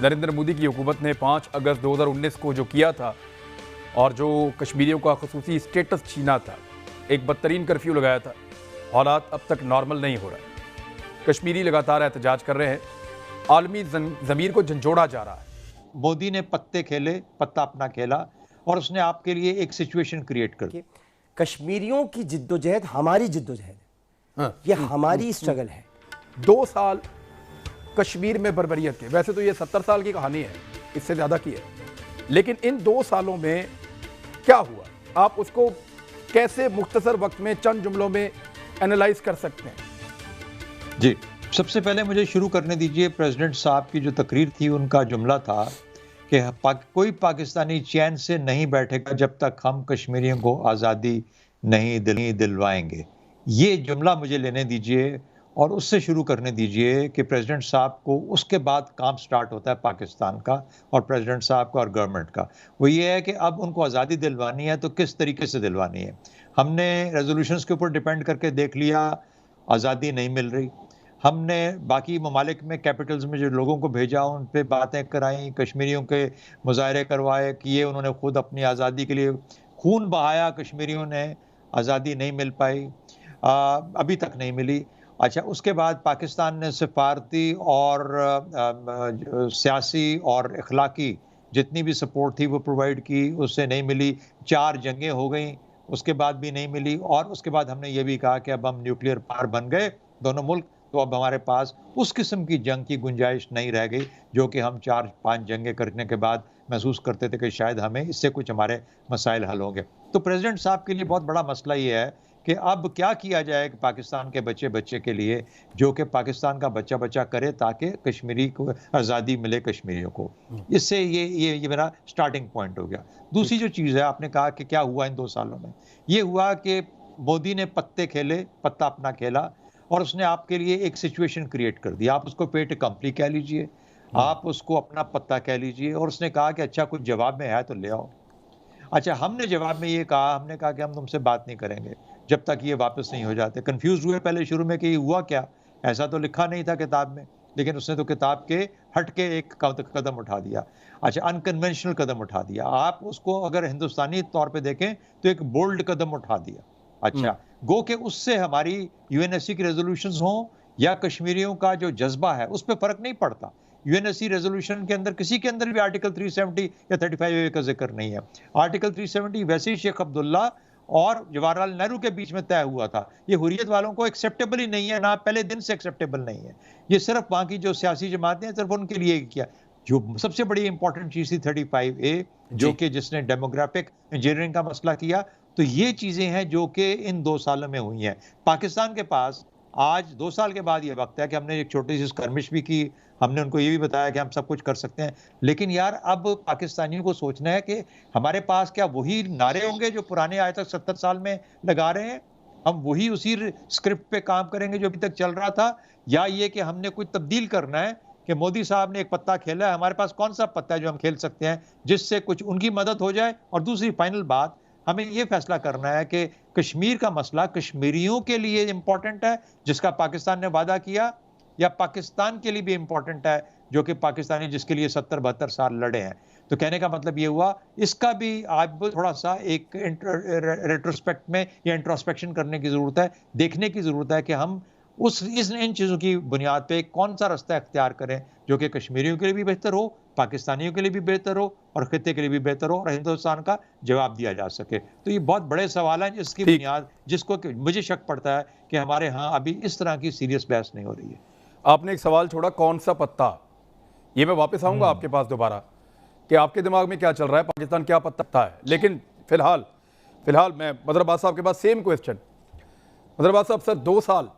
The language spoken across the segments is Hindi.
नरेंद्र मोदी की हुकूमत ने 5 अगस्त 2019 को जो किया था और जो कश्मीरियों का खुसूसी स्टेटस छीना था, एक बदतरीन कर्फ्यू लगाया था, हालात अब तक नॉर्मल नहीं हो रहा है। कश्मीरी लगातार एहतजाज कर रहे हैं, आलमी ज़मीर को झंझोड़ा जा रहा है। मोदी ने पत्ते खेले, पत्ता अपना खेला और उसने आपके लिए एक सिचुएशन क्रिएट कर दी। कश्मीरियों की जिद्दोजहद हमारी जिद्दोजहद है, ये हमारी स्ट्रगल है। 2 साल कश्मीर में बर्बरियत के, वैसे तो ये 70 साल की कहानी है, इससे ज़्यादा की है, लेकिन इन 2 सालों में क्या हुआ, आप उसको कैसे मुख्तसर वक्त में चंद जुमलों में एनालाइज कर सकते हैं? जी, सबसे पहले मुझे शुरू करने दीजिए। प्रेसिडेंट साहब की जो तकरीर थी, उनका जुमला था कि कोई पाकिस्तानी चैन से नहीं बैठेगा जब तक हम कश्मीरियों को आज़ादी नहीं दिलवाएंगे। ये जुमला मुझे लेने दीजिए और उससे शुरू करने दीजिए कि प्रेसिडेंट साहब को उसके बाद काम स्टार्ट होता है पाकिस्तान का और प्रेसिडेंट साहब का और गवर्नमेंट का। वो ये है कि अब उनको आज़ादी दिलवानी है तो किस तरीके से दिलवानी है। हमने रेजोल्यूशंस के ऊपर डिपेंड करके देख लिया, आज़ादी नहीं मिल रही। हमने बाकी ममालिक में कैपिटल्स में जो लोगों को भेजा, उन पे बातें कराई, कश्मीरियों के मुजाहरे करवाए, किए, उन्होंने खुद अपनी आज़ादी के लिए खून बहाया, कश्मीरियों ने, आज़ादी नहीं मिल पाई, अभी तक नहीं मिली। अच्छा, उसके बाद पाकिस्तान ने सिफारती और सियासी और इखलाकी जितनी भी सपोर्ट थी वो प्रोवाइड की, उससे नहीं मिली। 4 जंगें हो गई, उसके बाद भी नहीं मिली। और उसके बाद हमने ये भी कहा कि अब हम न्यूक्लियर पावर बन गए दोनों मुल्क, तो अब हमारे पास उस किस्म की जंग की गुंजाइश नहीं रह गई जो कि हम 4-5 जंगें करने के बाद महसूस करते थे कि शायद हमें इससे कुछ हमारे मसाइल हल होंगे। तो प्रेसिडेंट साहब के लिए बहुत बड़ा मसला ये है कि अब क्या किया जाए कि पाकिस्तान के बच्चे के लिए, जो कि पाकिस्तान का बच्चा करे, ताकि कश्मीरी को आज़ादी मिले, कश्मीरियों को। इससे ये मेरा स्टार्टिंग पॉइंट हो गया। दूसरी जो चीज़ है, आपने कहा कि क्या हुआ इन 2 सालों में, ये हुआ कि मोदी ने पत्ते खेले, पत्ता अपना खेला और उसने आपके लिए एक सिचुएशन क्रिएट कर दी। आप उसको पेट कंपली कह लीजिए, आप उसको अपना पत्ता कह लीजिए, और उसने कहा कि अच्छा कुछ जवाब में है तो ले आओ। अच्छा, हमने जवाब में ये कहा, हमने कहा कि हम तुमसे बात नहीं करेंगे जब तक ये वापस नहीं हो जाते। कंफ्यूज हुए पहले शुरू में कि ये हुआ क्या, ऐसा तो लिखा नहीं था किताब में, लेकिन उसने तो किताब के हट के एक कदम उठा दिया। अच्छा, अनकन्वेंशनल कदम उठा दिया। आप उसको अगर हिंदुस्तानी तौर पे देखें तो एक बोल्ड कदम उठा दिया। अच्छा, गो के उससे हमारी यूएनएससी की रेजोल्यूशंस हों या कश्मीरियों का जो जज्बा है उस पर फर्क नहीं पड़ता। यूएनएससी रेजोल्यूशन के अंदर किसी के अंदर भी आर्टिकल 370 या 35A का जिक्र नहीं है। आर्टिकल 370 वैसे ही शेख अब्दुल्ला और जवाहरलाल नेहरू के बीच में तय हुआ था। ये हुर्रियत वालों को एक्सेप्टेबल ही नहीं है, ना पहले दिन से एक्सेप्टेबल नहीं है। ये सिर्फ वहाँ की जो सियासी जमातें हैं, सिर्फ उनके लिए किया। जो सबसे बड़ी इंपॉर्टेंट चीज़ थी 35A, जो कि जिसने डेमोग्राफिक इंजीनियरिंग का मसला किया। तो ये चीज़ें हैं जो कि इन 2 सालों में हुई हैं। पाकिस्तान के पास आज 2 साल के बाद ये वक्त है कि हमने एक छोटी सी स्कर्मिश भी की, हमने उनको ये भी बताया कि हम सब कुछ कर सकते हैं। लेकिन यार, अब पाकिस्तानियों को सोचना है कि हमारे पास क्या वही नारे होंगे जो पुराने आज तक 70 साल में लगा रहे हैं? हम वही उसी स्क्रिप्ट पे काम करेंगे जो अभी तक चल रहा था, या ये कि हमने कुछ तब्दील करना है कि मोदी साहब ने एक पत्ता खेला है, हमारे पास कौन सा पत्ता है जो हम खेल सकते हैं जिससे कुछ उनकी मदद हो जाए? और दूसरी फाइनल बात, हमें ये फैसला करना है कि कश्मीर का मसला कश्मीरियों के लिए इंपॉर्टेंट है जिसका पाकिस्तान ने वादा किया, या पाकिस्तान के लिए भी इंपॉर्टेंट है जो कि पाकिस्तानी जिसके लिए 70-72 साल लड़े हैं। तो कहने का मतलब ये हुआ, इसका भी आज थोड़ा सा एक रेट्रोस्पेक्ट में या इंट्रोस्पेक्शन करने की जरूरत है, देखने की जरूरत है कि हम इन चीज़ों की बुनियाद पे कौन सा रास्ता इख्तियार करें जो कि कश्मीरियों के लिए भी बेहतर हो, पाकिस्तानियों के लिए भी बेहतर हो और खित्ते के लिए भी बेहतर हो, और हिंदुस्तान का जवाब दिया जा सके। तो ये बहुत बड़े सवाल हैं जिसकी बुनियाद, जिसको मुझे शक पड़ता है कि हमारे यहाँ अभी इस तरह की सीरियस बहस नहीं हो रही है। आपने एक सवाल छोड़ा, कौन सा पत्ता, ये मैं वापस आऊंगा आपके पास दोबारा कि आपके दिमाग में क्या चल रहा है, पाकिस्तान क्या पत्ता है। लेकिन फिलहाल मैं मदर अब्बास साहब के पास सेम क्वेश्चन। मदर अब्बास साहब, सर 2 साल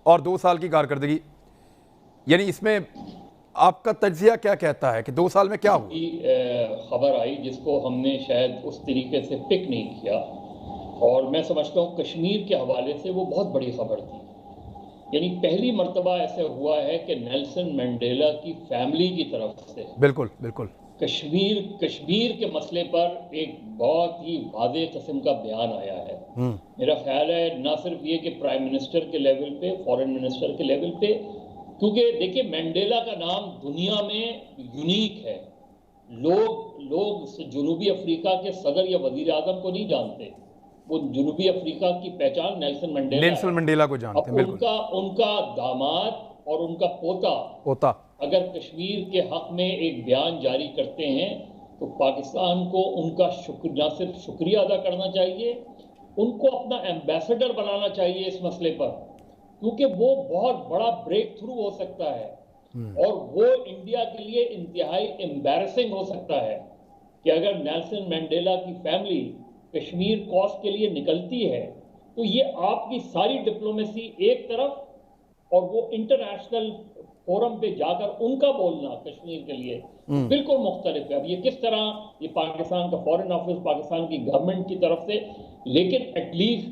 और 2 साल की कारकर्दगी, यानी इसमें आपका तज्जिया क्या कहता है कि 2 साल में क्या हुआ? खबर आई जिसको हमने शायद उस तरीके से पिक नहीं किया, और मैं समझता हूँ कश्मीर के हवाले से वो बहुत बड़ी खबर थी। यानी पहली मर्तबा ऐसे हुआ है कि नेल्सन मंडेला की फैमिली की तरफ से बिल्कुल कश्मीर के मसले पर एक बहुत ही वाज़ेह किस्म का बयान आया है। मेरा ख्याल है ना सिर्फ ये कि प्राइम मिनिस्टर के लेवल पे, फॉरेन मिनिस्टर के लेवल पे, क्योंकि देखिए मंडेला का नाम दुनिया में यूनिक है। लोग जनूबी अफ्रीका के सदर या वजीर आजम को नहीं जानते, वो जनूबी अफ्रीका की पहचान नेल्सन मंडेला को जानते हैं। बिल्कुल। उनका दामाद और उनका पोता अगर कश्मीर के हक में एक बयान जारी करते हैं तो पाकिस्तान को उनका न सिर्फ शुक्रिया अदा करना चाहिए, उनको अपना एम्बेसडर बनाना चाहिए इस मसले पर, क्योंकि वो बहुत बड़ा ब्रेक थ्रू हो सकता है और वो इंडिया के लिए इंतहाई एम्बैरसिंग हो सकता है कि अगर नेल्सन मंडेला की फैमिली कश्मीर कॉज के लिए निकलती है तो ये आपकी सारी डिप्लोमेसी एक तरफ और वो इंटरनेशनल फोरम पे जाकर उनका बोलना कश्मीर के लिए बिल्कुल मुख्तलिफ है। अब ये किस तरह ये पाकिस्तान का फॉरेन ऑफिस, पाकिस्तान की गवर्नमेंट की तरफ से, लेकिन एटलीस्ट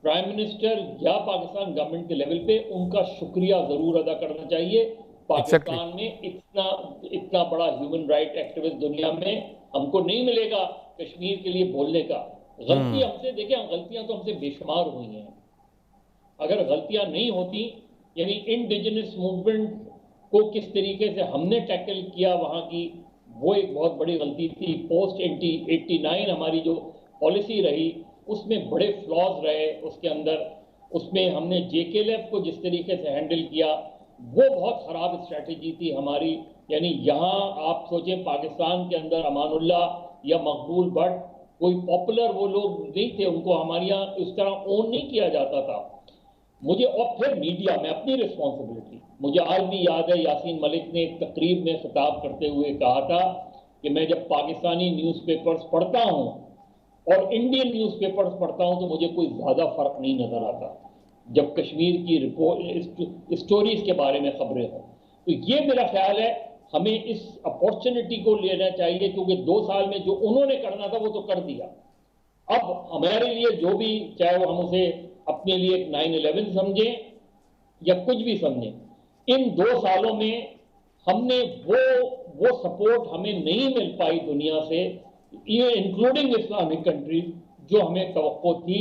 प्राइम मिनिस्टर या पाकिस्तान गवर्नमेंट के लेवल पे उनका शुक्रिया जरूर अदा करना चाहिए। पाकिस्तान में इतना बड़ा ह्यूमन राइट एक्टिविस्ट दुनिया में हमको नहीं मिलेगा कश्मीर के लिए बोलने का। गलती हमसे, देखिए गलतियां तो हमसे बेशुमार हुई हैं, अगर गलतियां नहीं होती, यानी इंडिजिनस मूवमेंट को किस तरीके से हमने टैकल किया वहां की, वो एक बहुत बड़ी गलती थी। पोस्ट 89 हमारी जो पॉलिसी रही उसमें बड़े फ्लॉज रहे, उसके अंदर उसमें हमने जेकेएलएफ को जिस तरीके से हैंडल किया वो बहुत खराब स्ट्रैटेजी थी हमारी। यानी यहाँ आप सोचें पाकिस्तान के अंदर अमानुल्लाह या मकबूल भट्ट कोई पॉपुलर वो लोग नहीं थे, उनको हमारे यहाँ उस तरह ओन नहीं किया जाता था। मुझे और फिर मीडिया में अपनी रिस्पॉन्सिबिलिटी, मुझे आज भी याद है यासीन मलिक ने एक तकरीब में खिताब करते हुए कहा था कि मैं जब पाकिस्तानी न्यूज़पेपर्स पढ़ता हूँ और इंडियन न्यूज़पेपर्स पढ़ता हूँ तो मुझे कोई ज़्यादा फर्क नहीं नजर आता जब कश्मीर की रिपोर्ट स्टोरीज के बारे में खबरें हों। तो ये मेरा ख्याल है हमें इस अपॉर्चुनिटी को लेना चाहिए, क्योंकि 2 साल में जो उन्होंने करना था वो तो कर दिया। अब हमारे लिए जो भी, चाहे वो हम उसे अपने लिए 9/11 समझें या कुछ भी समझें, इन 2 सालों में हमने वो सपोर्ट हमें नहीं मिल पाई दुनिया से, ये इंक्लूडिंग इस्लामिक कंट्रीज, जो हमें तवक्को थी।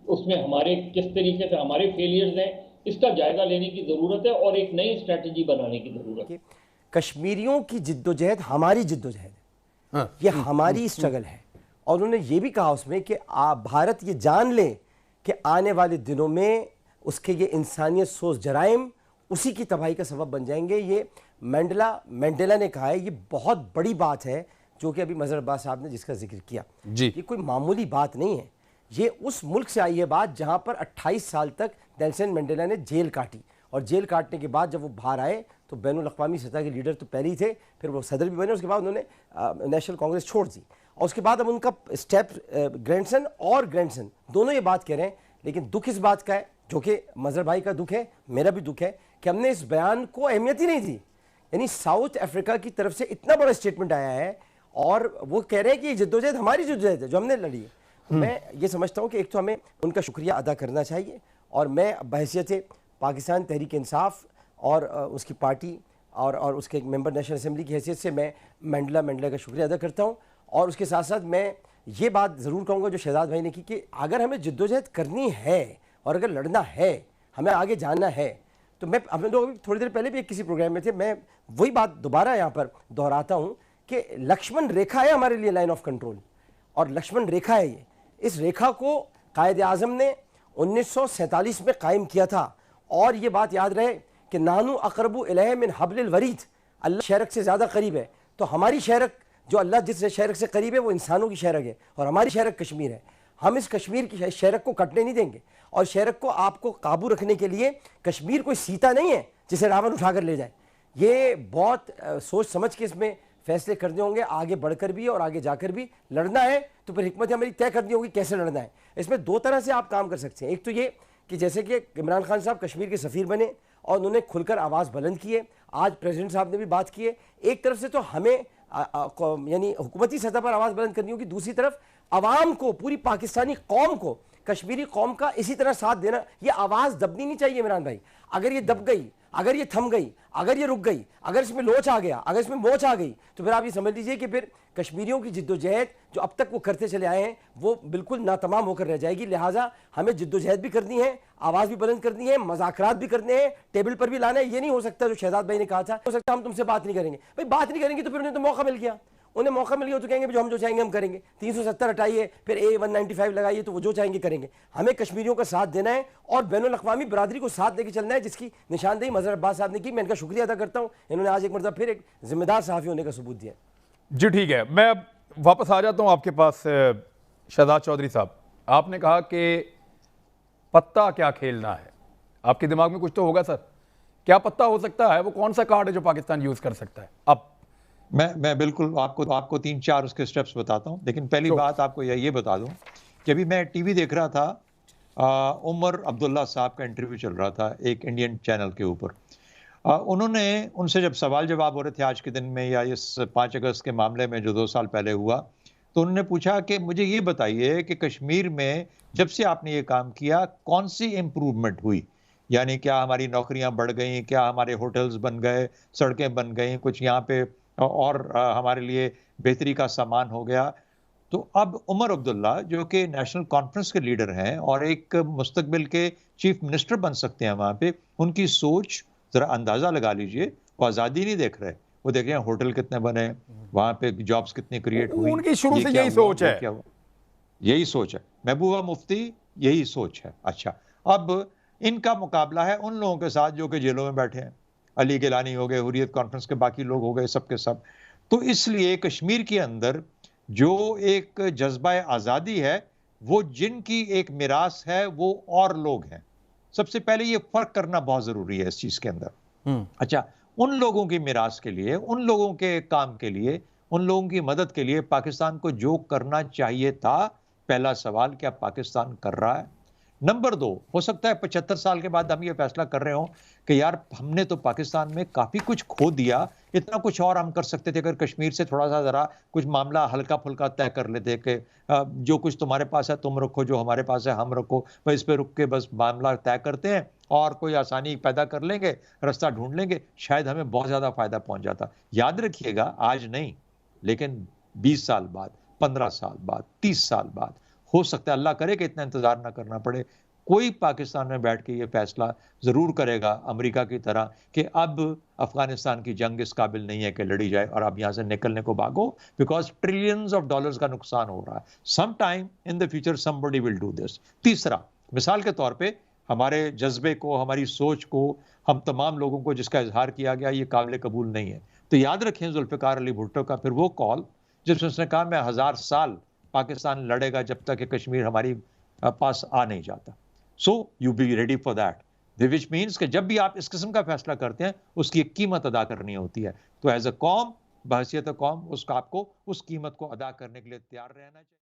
उसमें हमारे किस तरीके से हमारे फेलियर्स हैं, इसका जायजा लेने की जरूरत है और एक नई स्ट्रेटजी बनाने की जरूरत है। कश्मीरियों की जिद्दोजहद हमारी जिद्दोजहद है, ये हमारी स्ट्रगल है। और उन्होंने ये भी कहा उसमें कि भारत ये जान ले कि आने वाले दिनों में उसके ये इंसानियत सोच जराइम उसी की तबाही का सबब बन जाएंगे। ये मंडेला ने कहा है, ये बहुत बड़ी बात है जो कि अभी मजहर अब्बास साहब ने जिसका जिक्र किया जी। ये कोई मामूली बात नहीं है, ये उस मुल्क से आई है बात जहां पर 28 साल तक नेल्सन मंडेला ने जेल काटी, और जेल काटने के बाद जब वो बाहर आए तो बैनुल अक़वामी सतह के लीडर तो पहले ही थे, फिर वो सदर भी बने, उसके बाद उन्होंने नेशनल कांग्रेस छोड़ दी, और उसके बाद अब उनका स्टेप ग्रैंडसन और ग्रैंडसन दोनों ये बात कह रहे हैं। लेकिन दुख इस बात का है, जो कि मजहर भाई का दुख है, मेरा भी दुख है, कि हमने इस बयान को अहमियत ही नहीं दी। यानी साउथ अफ्रीका की तरफ से इतना बड़ा स्टेटमेंट आया है और वो कह रहे हैं कि जद्दोजहद हमारी जद्दोजहद है जो हमने लड़ी है। मैं ये समझता हूँ कि एक तो हमें उनका शुक्रिया अदा करना चाहिए, और मैं बहैसियत पाकिस्तान तहरीक इंसाफ और उसकी पार्टी और उसके मेंबर नेशनल असेंबली की हैसियत से मैं मंडेला का शुक्रिया अदा करता हूँ। और उसके साथ साथ मैं ये बात ज़रूर कहूँगा जो शहजाद भाई ने की, कि अगर हमें जद्दोजहद करनी है और अगर लड़ना है, हमें आगे जाना है, तो मैं हम लोग थोड़ी देर पहले भी किसी प्रोग्राम में थे, मैं वही बात दोबारा यहाँ पर दोहराता हूँ कि लक्ष्मण रेखा है हमारे लिए लाइन ऑफ कंट्रोल, और लक्ष्मण रेखा है ये। इस रेखा को कायद आज़म ने 1947 में कायम किया था, और ये बात याद रहे कि नानू अकरबु इलैहि मिन हब्लिल वरीद, अल्लाह शरक से ज़्यादा करीब है। तो हमारी शरक, जो अल्लाह जिस शरक से करीब है वो इंसानों की शरक है, और हमारी शरक कश्मीर है। हम इस कश्मीर की शरक को कटने नहीं देंगे, और शरक को आपको काबू रखने के लिए कश्मीर कोई सीता नहीं है जिसे रावण उठाकर ले जाए। ये बहुत सोच समझ के इसमें फैसले करने होंगे, आगे बढ़कर भी और आगे जाकर भी। लड़ना है तो फिर हिकमत अमली तय करनी होगी कैसे लड़ना है। इसमें 2 तरह से आप काम कर सकते हैं। एक तो ये कि जैसे कि इमरान खान साहब कश्मीर के सफ़ीर बने और उन्होंने खुलकर आवाज़ बुलंद की है, आज प्रेसिडेंट साहब ने भी बात की है। एक तरफ से तो हमें यानी हुकूमती सतह पर आवाज़ बुलंद करनी होगी, दूसरी तरफ आवाम को, पूरी पाकिस्तानी कौम को, कश्मीरी कौम का इसी तरह साथ देना। ये आवाज़ दबनी नहीं चाहिए इमरान भाई। अगर ये दब गई, अगर ये थम गई, अगर ये रुक गई, अगर इसमें लोच आ गया, अगर इसमें मोच आ गई, तो फिर आप ये समझ लीजिए कि फिर कश्मीरियों की जिद्दोजहद जो अब तक वो करते चले आए हैं वो बिल्कुल नातमाम होकर रह जाएगी। लिहाजा हमें जिद्दोजहद भी करनी है, आवाज़ भी बुलंद करनी है, मज़ाकरात भी करने हैं, टेबल पर भी लाना है। ये नहीं हो सकता जो शहजाद भाई ने कहा था, हो सकता हम तुमसे बात नहीं करेंगे। भाई बात नहीं करेंगे तो फिर उन्हें तो मौका मिल गया, उन्हें मौका मिल गया तो कहेंगे जो हम जो चाहेंगे हम करेंगे। 370 हटाइए, फिर A195 लगाइए, तो वो जो चाहेंगे करेंगे। हमें कश्मीरियों का साथ देना है और बैनुल-अक़वामी बरादरी को साथ लेके चलना है, जिसकी निशानदेही मज़हर अब्बास साहब ने की। मैं इनका शुक्रिया अदा करता हूँ, इन्होंने आज एक मरतबा फिर एक जिम्मेदार सहाफ़ी होने का सबूत दिया। जी ठीक है, मैं अब वापस आ जाता हूँ आपके पास। शहजाद चौधरी साहब, आपने कहा कि पत्ता क्या खेलना है, आपके दिमाग में कुछ तो होगा सर। क्या पत्ता हो सकता है, वो कौन सा कार्ड है जो पाकिस्तान यूज कर सकता है? अब मैं बिल्कुल आपको 3-4 उसके स्टेप्स बताता हूं, लेकिन पहली बात आपको ये बता दूं कि अभी मैं टीवी देख रहा था, उमर अब्दुल्ला साहब का इंटरव्यू चल रहा था एक इंडियन चैनल के ऊपर। उनसे जब सवाल जवाब हो रहे थे आज के दिन में या इस 5 अगस्त के मामले में जो 2 साल पहले हुआ, तो उन्होंने पूछा कि मुझे ये बताइए कि कश्मीर में जब से आपने ये काम किया कौन सी इम्प्रूवमेंट हुई, यानी क्या हमारी नौकरियां बढ़ गई, क्या हमारे होटल्स बन गए, सड़कें बन गई, कुछ यहाँ पे और हमारे लिए बेहतरी का सामान हो गया। तो अब उमर अब्दुल्ला जो कि नेशनल कॉन्फ्रेंस के लीडर हैं और एक मुस्तकबिल के चीफ मिनिस्टर बन सकते हैं वहाँ पे, उनकी सोच जरा अंदाजा लगा लीजिए। वो आज़ादी नहीं देख रहे, वो देख रहे हैं होटल कितने बने, वहाँ पे जॉब्स कितनी क्रिएट हुई। उनकी शुरू से यही सोच है, यही सोच है। महबूबा मुफ्ती यही सोच है। अच्छा, अब इनका मुकाबला है उन लोगों के साथ जो कि जेलों में बैठे हैं, अली गिलानी हो गए, हुर्रियत कॉन्फ्रेंस के बाकी लोग हो गए, सब के सब। तो इसलिए कश्मीर के अंदर जो एक जज्बा आज़ादी है, वो जिनकी एक मिरास है, वो और लोग हैं। सबसे पहले ये फर्क करना बहुत जरूरी है इस चीज के अंदर। अच्छा, उन लोगों की मिरास के लिए, उन लोगों के काम के लिए, उन लोगों की मदद के लिए पाकिस्तान को जो करना चाहिए था, पहला सवाल क्या पाकिस्तान कर रहा है? नंबर 2, हो सकता है 75 साल के बाद हम ये फैसला कर रहे हो कि यार हमने तो पाकिस्तान में काफी कुछ खो दिया, इतना कुछ और हम कर सकते थे अगर कश्मीर से थोड़ा सा जरा कुछ मामला हल्का फुल्का तय कर लेते कि जो कुछ तुम्हारे पास है तुम रखो, जो हमारे पास है हम रखो, बस इस पे रुक के बस मामला तय करते हैं और कोई आसानी पैदा कर लेंगे, रास्ता ढूंढ लेंगे, शायद हमें बहुत ज्यादा फायदा पहुंच जाता। याद रखिएगा, आज नहीं लेकिन 20 साल बाद, 15 साल बाद, 30 साल बाद हो सकता है, अल्लाह करे कि इतना इंतजार ना करना पड़े, कोई पाकिस्तान में बैठ के ये फैसला जरूर करेगा अमेरिका की तरह कि अब अफगानिस्तान की जंग इस काबिल नहीं है कि लड़ी जाए और अब यहां से निकलने को भागो, बिकॉज ट्रिलियंस ऑफ डॉलर्स का नुकसान हो रहा है। Some time in the future somebody will do this. तीसरा, मिसाल के तौर पे हमारे जज्बे को, हमारी सोच को, हम तमाम लोगों को जिसका इजहार किया गया, ये काबिल कबूल नहीं है। तो याद रखें जुल्फिकार अली भुट्टो का फिर वो कॉल जिसमें उसने कहा मैं 1000 साल पाकिस्तान लड़ेगा जब तक कि कश्मीर हमारी पास आ नहीं जाता। So you be ready for that, which means कि जब भी आप इस किस्म का फैसला करते हैं उसकी एक कीमत अदा करनी होती है। तो एज अ कौम, बहसियत कौम, उसका आपको उस कीमत को अदा करने के लिए तैयार रहना चाहिए।